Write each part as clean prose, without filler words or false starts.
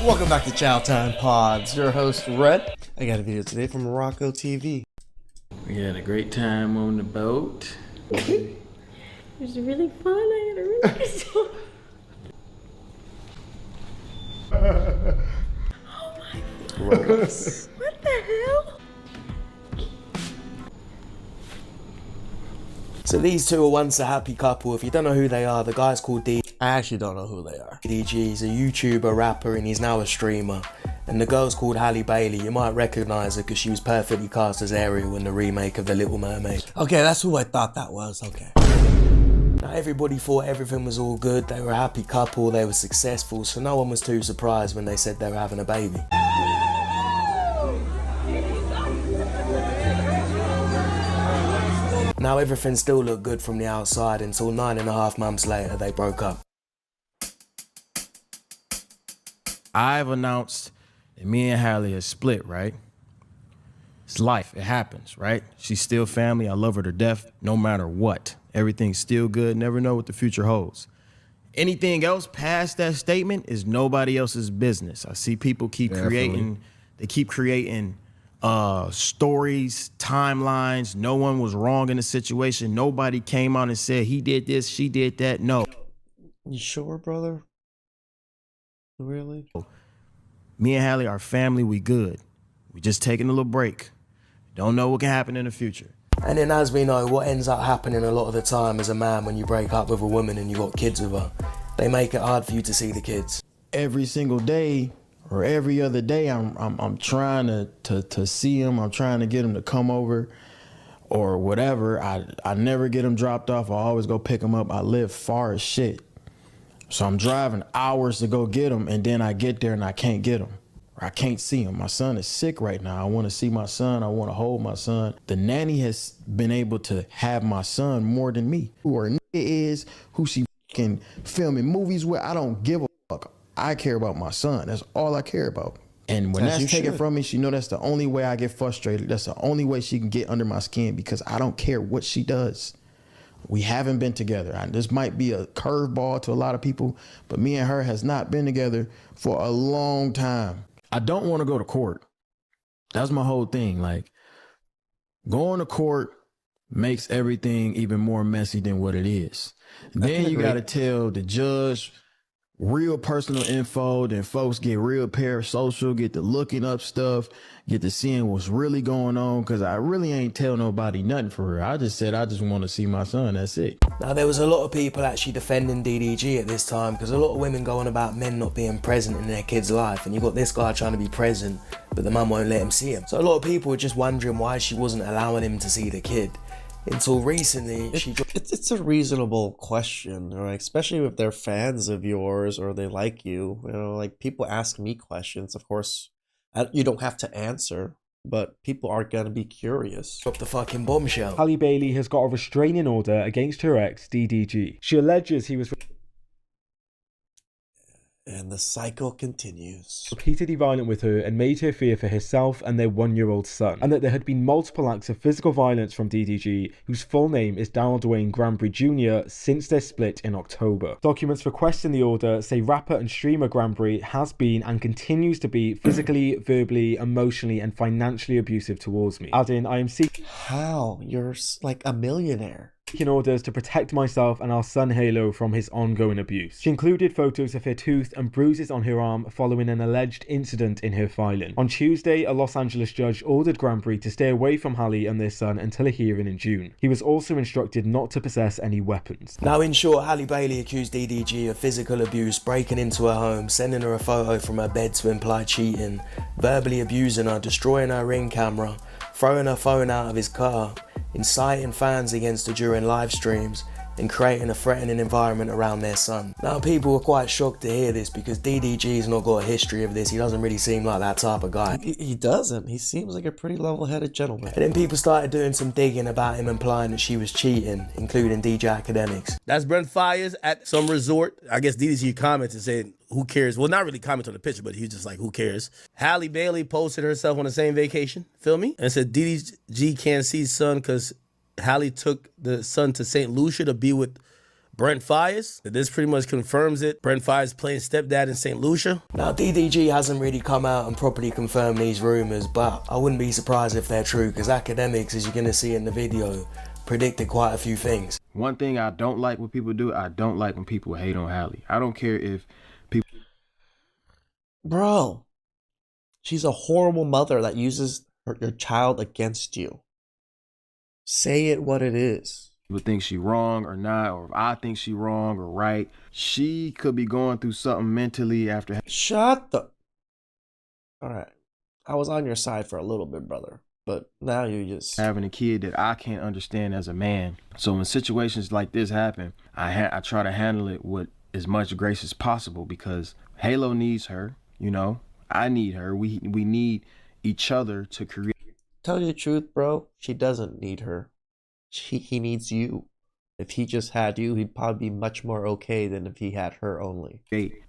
Welcome back to Chow Time Pods. Your host, Red. I got a video today from Morocco TV. We had a great time on the boat. It was really fun. I had a really good time. Oh my God. What the hell? So these two were once a happy couple. If you don't know who they are, the guy's called D. I actually don't know who they are. DDG, he's a YouTuber, rapper, and he's now a streamer. And the girl's called Halle Bailey. You might recognise her because she was perfectly cast as Ariel in the remake of The Little Mermaid. Okay, that's who I thought that was, okay. Now everybody thought everything was all good. They were a happy couple, they were successful, so no one was too surprised when they said they were having a baby. Now everything still looked good from the outside until 9.5 months later they broke up. I've announced that me and Halle are split, right? It's life, it happens, right? She's still family, I love her to death, no matter what. Everything's still good, never know what the future holds. Anything else past that statement is nobody else's business. I see people keep creating stories, timelines. No one was wrong in the situation. Nobody came out and said he did this, she did that. No. You sure, brother? Really? Me and Halle are family, we good. We just taking a little break. Don't know what can happen in the future. And then as we know, what ends up happening a lot of the time as a man when you break up with a woman and you got kids with her, they make it hard for you to see the kids. Every single day or every other day, I'm trying to see him. I'm trying to get him to come over or whatever. I never get him dropped off. I always go pick him up. I live far as shit. So I'm driving hours to go get him, and then I get there and I can't get him. Or I can't see him. My son is sick right now. I want to see my son. I want to hold my son. The nanny has been able to have my son more than me. Who her nigga is, who she fucking filming movies with, I don't give a fuck. I care about my son. That's all I care about. And when that's taken from me, she know that's the only way I get frustrated. That's the only way she can get under my skin because I don't care what she does. We haven't been together. This might be a curveball to a lot of people, but me and her has not been together for a long time. I don't want to go to court. That's my whole thing. Like, going to court makes everything even more messy than what it is. Then you got to tell the judge real personal info, then folks get real parasocial, get to looking up stuff, get to seeing what's really going on, because I really ain't tell nobody nothing for her. I just said I just want to see my son, that's it. Now there was a lot of people actually defending DDG at this time because a lot of women going about men not being present in their kid's life, and you got this guy trying to be present but the mum won't let him see him. So a lot of people were just wondering why she wasn't allowing him to see the kid. Until recently, it's a reasonable question, right? Especially if they're fans of yours or they like you. You know, like people ask me questions. Of course, you don't have to answer, but people are gonna be curious. Drop the fucking bombshell. Halle Bailey has got a restraining order against her ex, DDG. She alleges he was And the cycle continues. Repeatedly violent with her and made her fear for herself and their 1-year-old son, and that there had been multiple acts of physical violence from DDG, whose full name is Darryl Dwayne Granbury Jr., since their split in October. Documents requesting the order say rapper and streamer Granbury has been and continues to be physically, verbally, emotionally and financially abusive towards me, adding, I am seeking How? You're like a millionaire. orders to protect myself and our son Halo from his ongoing abuse. She included photos of her tooth and bruises on her arm following an alleged incident in her filing. On Tuesday, a Los Angeles judge ordered Granbury to stay away from Halle and their son until a hearing in June. He was also instructed not to possess any weapons. Now in short, Halle Bailey accused DDG of physical abuse, breaking into her home, sending her a photo from her bed to imply cheating, verbally abusing her, destroying her Ring camera, throwing her phone out of his car, inciting fans against her during live streams, and creating a threatening environment around their son. Now people were quite shocked to hear this because DDG's not got a history of this. He doesn't really seem like that type of guy. He doesn't. He seems like a pretty level-headed gentleman. And then people started doing some digging about him, implying that she was cheating, including DJ Academics. That's Brent Fires at some resort. I guess DDG commented and said, who cares? Well, not really comment on the picture, but he was just like, who cares? Halle Bailey posted herself on the same vacation, feel me? And said DDG can't see son because Halle took the son to St. Lucia to be with Brent Fires. This pretty much confirms it. Brent Fires playing stepdad in St. Lucia. Now, DDG hasn't really come out and properly confirmed these rumours, but I wouldn't be surprised if they're true, because academics, as you're going to see in the video, predicted quite a few things. One thing I don't like when people do, I don't like when people hate on Halle. I don't care if people... Bro, she's a horrible mother that uses your child against you. Say it what it is. People think she wrong or not, or if I think she wrong or right. She could be going through something mentally after... Shut the... Alright. I was on your side for a little bit, brother. But now you just... having a kid that I can't understand as a man. So when situations like this happen, I try to handle it with as much grace as possible, because Halo needs her, you know? I need her. We need each other to create... Tell you the truth, bro. She doesn't need her. He needs you. If he just had you, he'd probably be much more okay than if he had her only.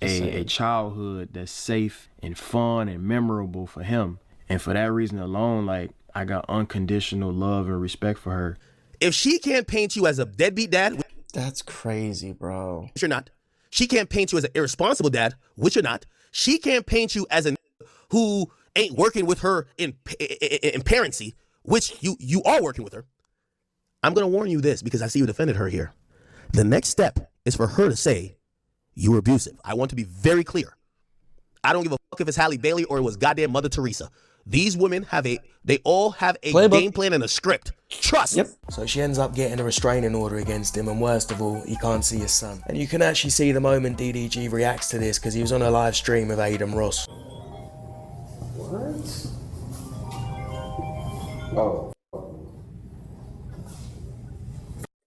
A childhood that's safe and fun and memorable for him. And for that reason alone, like, I got unconditional love and respect for her. If she can't paint you as a deadbeat dad, That's crazy, bro. which you're not. She can't paint you as an irresponsible dad, which you're not. She can't paint you as a who ain't working with her in parency, which you are working with her. I'm going to warn you this, because I see you defended her here. The next step is for her to say, you were abusive. I want to be very clear. I don't give a fuck if it's Halle Bailey or it was goddamn Mother Teresa. These women they all have a Playbook. game plan and a script. Trust. Yep. So she ends up getting a restraining order against him, and worst of all, he can't see his son. And you can actually see the moment DDG reacts to this, because he was on a live stream with Adam Ross. What? Oh.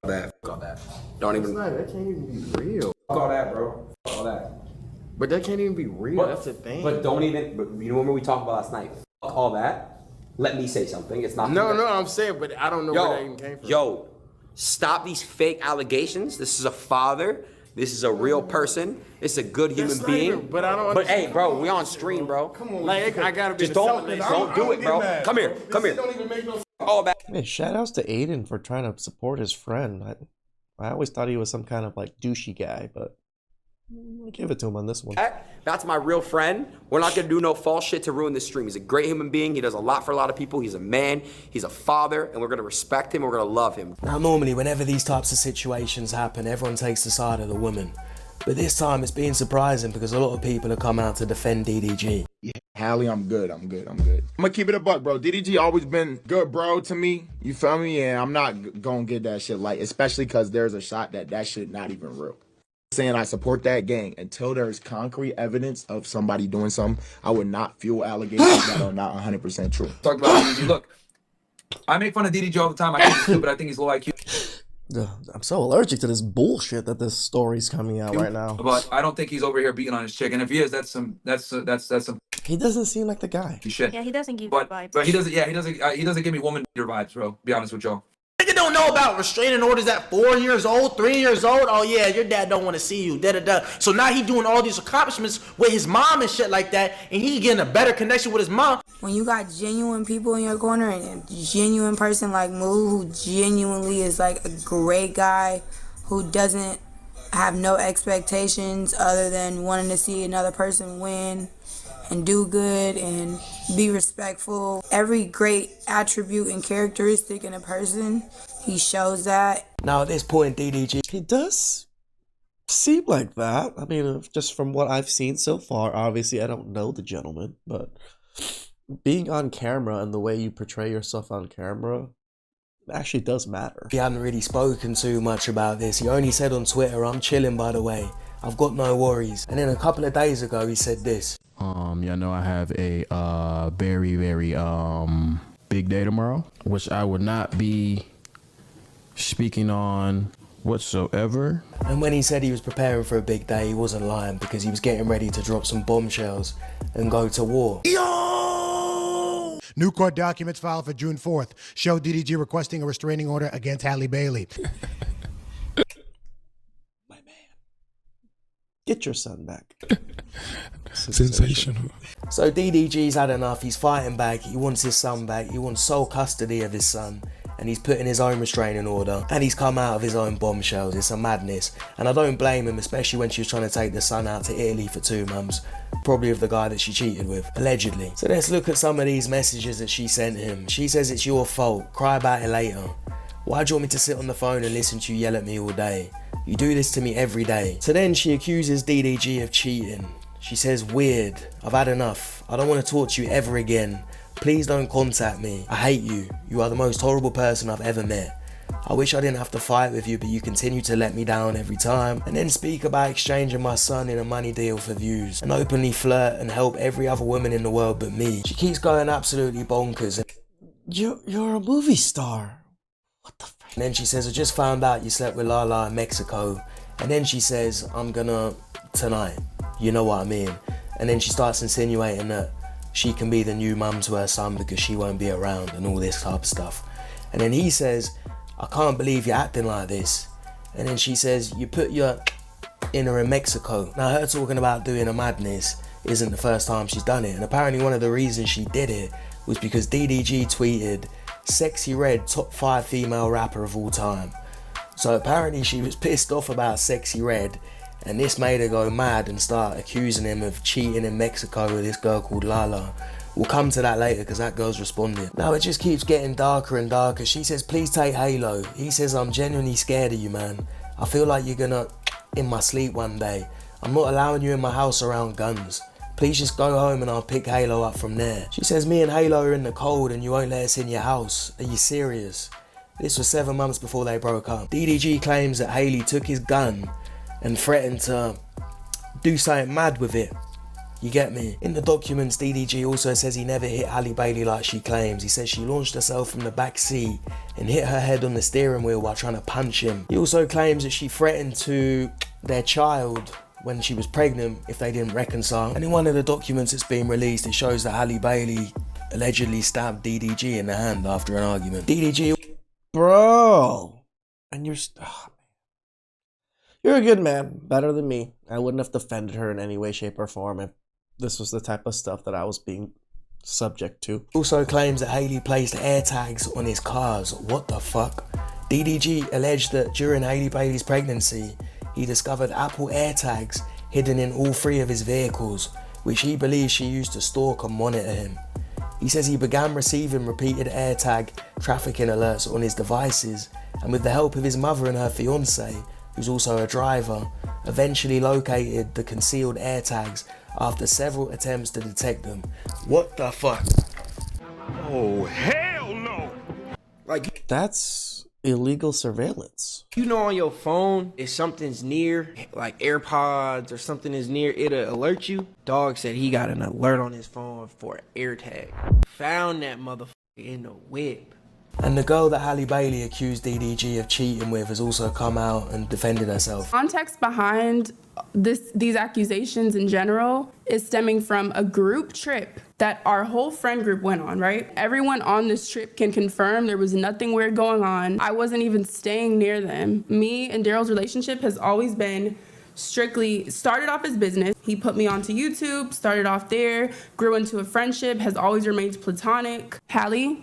Fuck all that. Don't even. That can't even be real. Fuck all that, bro. Fuck all that. But that can't even be real. That's the thing. But don't even. But you remember we talked about last night? Fuck all that. Let me say something. It's not. No, I'm saying, but I don't know where that even came from. Yo, stop these fake allegations. This is a father. This is a real person. It's a good human being. But I don't. But hey, bro, we on stream, bro. Come on, like I gotta be. Just don't do it, bro. Come here. Don't even make no. All back. Hey, shout outs to Aiden for trying to support his friend. I always thought he was some kind of like douchey guy, but I'll give it to him on this one. That's my real friend. We're not gonna do no false shit to ruin this stream. He's a great human being. He does a lot for a lot of people. He's a man. He's a father, and we're gonna respect him. We're gonna love him. Now, normally, whenever these types of situations happen, everyone takes the side of the woman. But this time, it's been surprising, because a lot of people have come out to defend DDG. Yeah, Halle, I'm good. I'm gonna keep it a buck, bro. DDG always been good, bro, to me. You feel me? And I'm not gonna get that shit light, especially because there's a shot that shit not even real. Saying I support that gang until there's concrete evidence of somebody doing something. I would not fuel allegations that are not 100% true. Talk about DDG. Look, I make fun of DDG all the time. I think he's stupid. I think he's low IQ. I'm so allergic to this bullshit that this story's coming out right now. But I don't think he's over here beating on his chick. And if he is, that's some He doesn't seem like the guy. shit. Yeah, he doesn't give But vibes. he doesn't. Yeah, he doesn't give me woman beater vibes, bro. Be honest with y'all. Nigga don't know about restraining orders at 4 years old, 3 years old. Oh yeah, your dad don't want to see you. Da da da. So now he doing all these accomplishments with his mom and shit like that, and he getting a better connection with his mom. When you got genuine people in your corner and a genuine person like Moo, who genuinely is like a great guy, who doesn't have no expectations other than wanting to see another person win and do good and be respectful. Every great attribute and characteristic in a person, he shows that. Now, at this point, DDG... He does seem like that. I mean, just from what I've seen so far, obviously I don't know the gentleman, but being on camera and the way you portray yourself on camera actually does matter. He hadn't really spoken too much about this. He only said on Twitter, "I'm chilling, by the way. I've got no worries." And then a couple of days ago, he said this. Y'all know I have a very, very big day tomorrow, which I would not be speaking on whatsoever. And when he said he was preparing for a big day, he wasn't lying, because he was getting ready to drop some bombshells and go to war. New court documents filed for June 4th show DDG requesting a restraining order against Halle Bailey. My man. Get your son back. Sensational. So DDG's had enough. He's fighting back. He wants his son back. He wants sole custody of his son. and he's put in his own restraining order, and he's come out of his own bombshells. It's a madness, and I don't blame him, especially when she was trying to take the son out to Italy for 2 months, probably with the guy that she cheated with, allegedly. So let's look at some of these messages that she sent him. She says it's your fault, cry about it later. Why do you want me to sit on the phone and listen to you yell at me all day? You do this to me every day. So then she accuses DDG of cheating. She says, weird, I've had enough. I don't want to talk to you ever again. Please don't contact me. I hate you. You are the most horrible person I've ever met. I wish I didn't have to fight with you, but you continue to let me down every time. And then speak about exchanging my son in a money deal for views, and openly flirt and help every other woman in the world but me. She keeps going absolutely bonkers. You're a movie star. What the frick? And then she says, I just found out you slept with Lala in Mexico. And then she says, I'm gonna tonight. You know what I mean? And then she starts insinuating that she can be the new mum to her son because she won't be around and all this type of stuff. And then he says, I can't believe you're acting like this. And then she says, you put your in her in Mexico. Now her talking about doing a madness isn't the first time she's done it. And apparently one of the reasons she did it was because DDG tweeted, Sexy Red, top 5 female rapper of all time. So apparently she was pissed off about Sexy Red, and this made her go mad and start accusing him of cheating in Mexico with this girl called Lala. We'll come to that later because that girl's responding. Now it just keeps getting darker and darker. She says, please take Halo. He says, I'm genuinely scared of you, man. I feel like you're gonna in my sleep one day. I'm not allowing you in my house around guns. Please just go home and I'll pick Halo up from there. She says, me and Halo are in the cold and you won't let us in your house. Are you serious? This was 7 months before they broke up. DDG claims that Halle took his gun and threatened to do something mad with it. You get me? In the documents, DDG also says he never hit Halle Bailey like she claims. He says she launched herself from the back seat and hit her head on the steering wheel while trying to punch him. He also claims that she threatened to their child when she was pregnant if they didn't reconcile. And in one of the documents that's been released, it shows that Halle Bailey allegedly stabbed DDG in the hand after an argument. DDG... Bro! And you're... You're a good man. Better than me. I wouldn't have defended her in any way, shape, or form if this was the type of stuff that I was being subject to. Also claims that Halle placed air tags on his cars. What the fuck? DDG alleged that during Halle Bailey's pregnancy, he discovered Apple AirTags hidden in all 3 of his vehicles, which he believes she used to stalk and monitor him. He says he began receiving repeated AirTag trafficking alerts on his devices, and with the help of his mother and her fiance, who's also a driver, eventually located the concealed AirTags after several attempts to detect them. What the fuck? Oh, hell no! Like, that's illegal surveillance. You know, on your phone, if something's near, like AirPods or something is near, it'll alert you. Dog said he got an alert on his phone for an AirTag. Found that motherfucker in the whip. And the girl that Halle Bailey accused DDG of cheating with has also come out and defended herself. Context behind these accusations in general is stemming from a group trip that our whole friend group went on, right? Everyone on this trip can confirm there was nothing weird going on. I wasn't even staying near them. Me and Daryl's relationship has always been strictly started off as business. He put me onto YouTube, started off there, grew into a friendship, has always remained platonic. Halle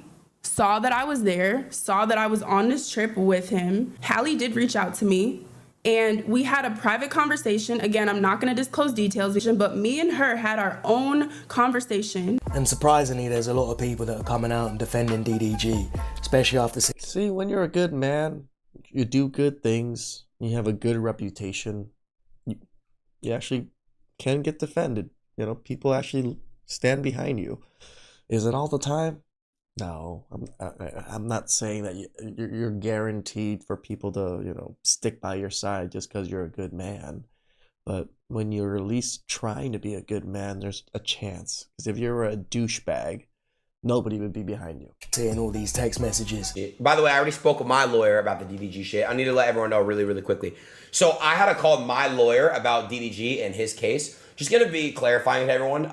saw that I was there, saw that I was on this trip with him. Halle did reach out to me and we had a private conversation. Again, I'm not gonna disclose details, but me and her had our own conversation. And surprisingly, there's a lot of people that are coming out and defending DDG, especially after... See, when you're a good man, you do good things, you have a good reputation, you actually can get defended. You know, people actually stand behind you. Is it all the time? No, I'm not saying that you're guaranteed for people to, you know, stick by your side just because you're a good man. But when you're at least trying to be a good man, there's a chance. Because if you're a douchebag, nobody would be behind you. Seeing all these text messages. By the way, I already spoke with my lawyer about the DDG shit. I need to let everyone know really, really quickly. So I had to call my lawyer about DDG and his case. Just gonna be clarifying to everyone.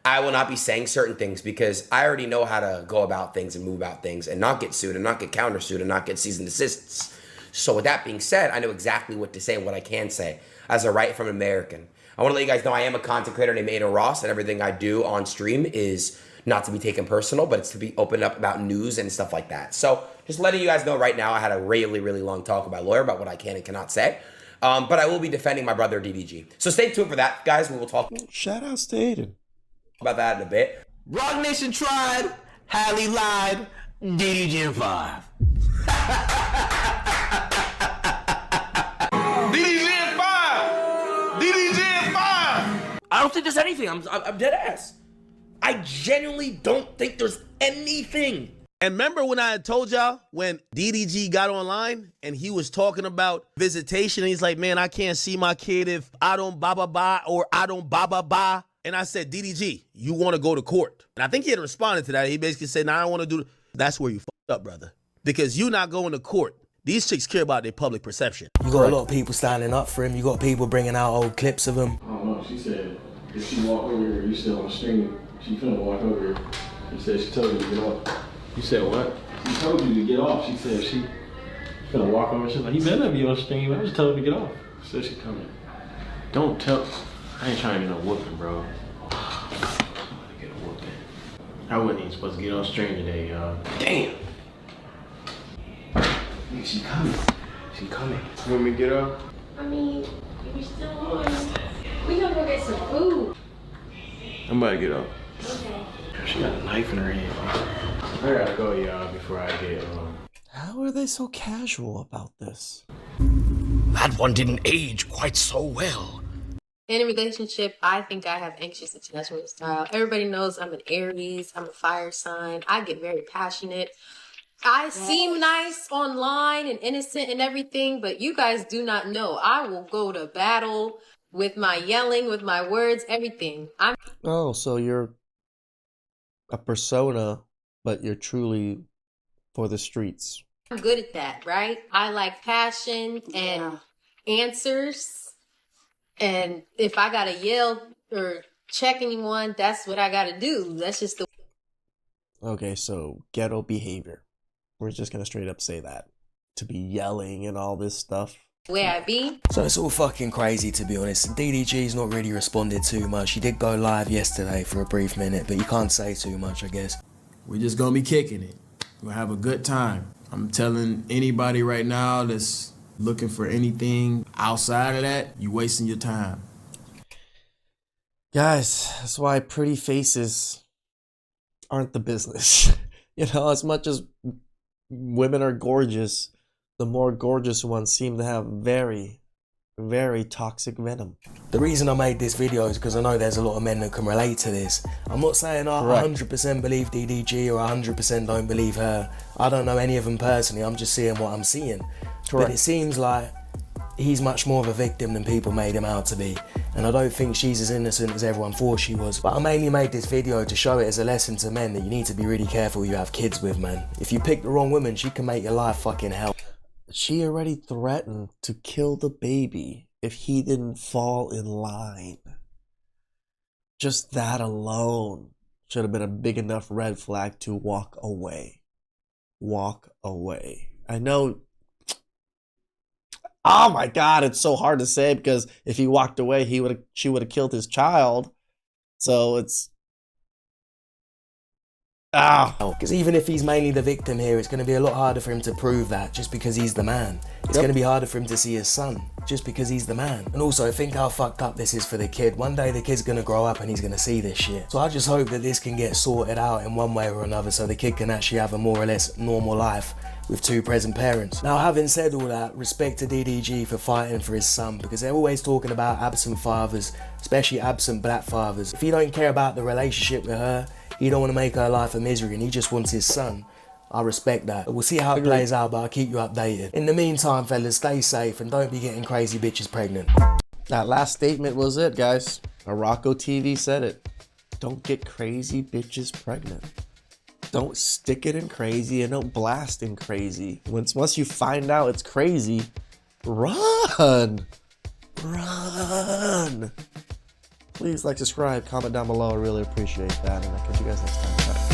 I will not be saying certain things because I already know how to go about things and move about things and not get sued and not get countersued and not get cease and desists. So with that being said, I know exactly what to say and what I can say as a right from an American. I want to let you guys know I am a content creator named Aiden Ross, and everything I do on stream is not to be taken personal, but it's to be opened up about news and stuff like that. So Just letting you guys know right now, I had a really, really long talk with my lawyer about what I can and cannot say. But I will be defending my brother DDG. So stay tuned for that, guys. We will talk Shout out to Aiden about that in a bit. Rock Nation tried, Halle lied, DDG in 5. DDG in 5! DDG in 5! I don't think there's anything. I'm dead ass. I genuinely don't think there's anything. And remember when I had told y'all when DDG got online and he was talking about visitation and he's like, man, I can't see my kid if I don't ba or I don't ba. And I said, DDG, you want to go to court? And I think he had responded to that. He basically said, no, I don't want to do. That's where you fucked up, brother. Because you not going to court. These chicks care about their public perception. You got a lot of people standing up for him. You got people bringing out old clips of him. I don't know. She said if she walk over here, you still on stream. She finna walk over here. She said she told you to get off. You said what? She told you to get off. She said she finna walk over. She's like, you better be on stream. I just told her to get off. She said she coming. Don't tell. I ain't trying to get no whooping, bro. I'm trying to get a whooping. I wasn't even supposed to get on stream today, y'all. Damn. She coming. She coming. You want me to get up? I mean, you're still on. We gonna go get some food. I'm about to get up. Okay. She got a knife in her hand. I gotta go, y'all, before I get How are they so casual about this? That one didn't age quite so well. In a relationship, I think I have anxious attachment style. Everybody knows I'm an Aries. I'm a fire sign. I get very passionate. I seem nice online and innocent and everything, but you guys do not know. I will go to battle with my yelling, with my words, everything. Oh, so you're a persona, but you're truly for the streets. I'm good at that, right? I like passion and answers. And if I gotta yell or check anyone, that's what I gotta do. That's just the... Okay, so ghetto behavior. We're just gonna straight up say that. To be yelling and all this stuff. way I be. So it's all fucking crazy, to be honest. DDG's not really responded too much. He did go live yesterday for a brief minute, but you can't say too much, I guess. We just gonna be kicking it. We'll have a good time. I'm telling anybody right now that's looking for anything outside of that, you wasting your time. Guys, that's why pretty faces aren't the business. You know, as much as women are gorgeous, the more gorgeous ones seem to have very, very toxic venom. The reason I made this video is because I know there's a lot of men that can relate to this. I'm not saying I 100% believe DDG or 100% don't believe her. I don't know any of them personally, I'm just seeing what I'm seeing. But it seems like he's much more of a victim than people made him out to be. And I don't think she's as innocent as everyone thought she was. But I mainly made this video to show it as a lesson to men that you need to be really careful who you have kids with, man. If you pick the wrong woman, she can make your life fucking hell. She already threatened to kill the baby if he didn't fall in line. Just that alone should have been a big enough red flag to walk away. Walk away. I know. Oh my God, it's so hard to say because if he walked away, she would have killed his child. So it's because even if he's mainly the victim here, it's going to be a lot harder for him to prove that just because he's the man. It's going to be harder for him to see his son just because he's the man. And also, think how fucked up this is for the kid. One day the kid's going to grow up and he's going to see this shit. So I just hope that this can get sorted out in one way or another so the kid can actually have a more or less normal life with two present parents. Now, having said all that, respect to DDG for fighting for his son, because they're always talking about absent fathers, especially absent black fathers. If he don't care about the relationship with her, he don't want to make her life a misery and he just wants his son, I respect that. We'll see how it plays out, but I'll keep you updated. In the meantime, fellas, stay safe and don't be getting crazy bitches pregnant. That last statement was it, guys. Morocco TV said it. Don't get crazy bitches pregnant. Don't stick it in crazy and don't blast in crazy. Once you find out it's crazy, run. Run. Please like, subscribe, comment down below. I really appreciate that. And I'll catch you guys next time. Bye.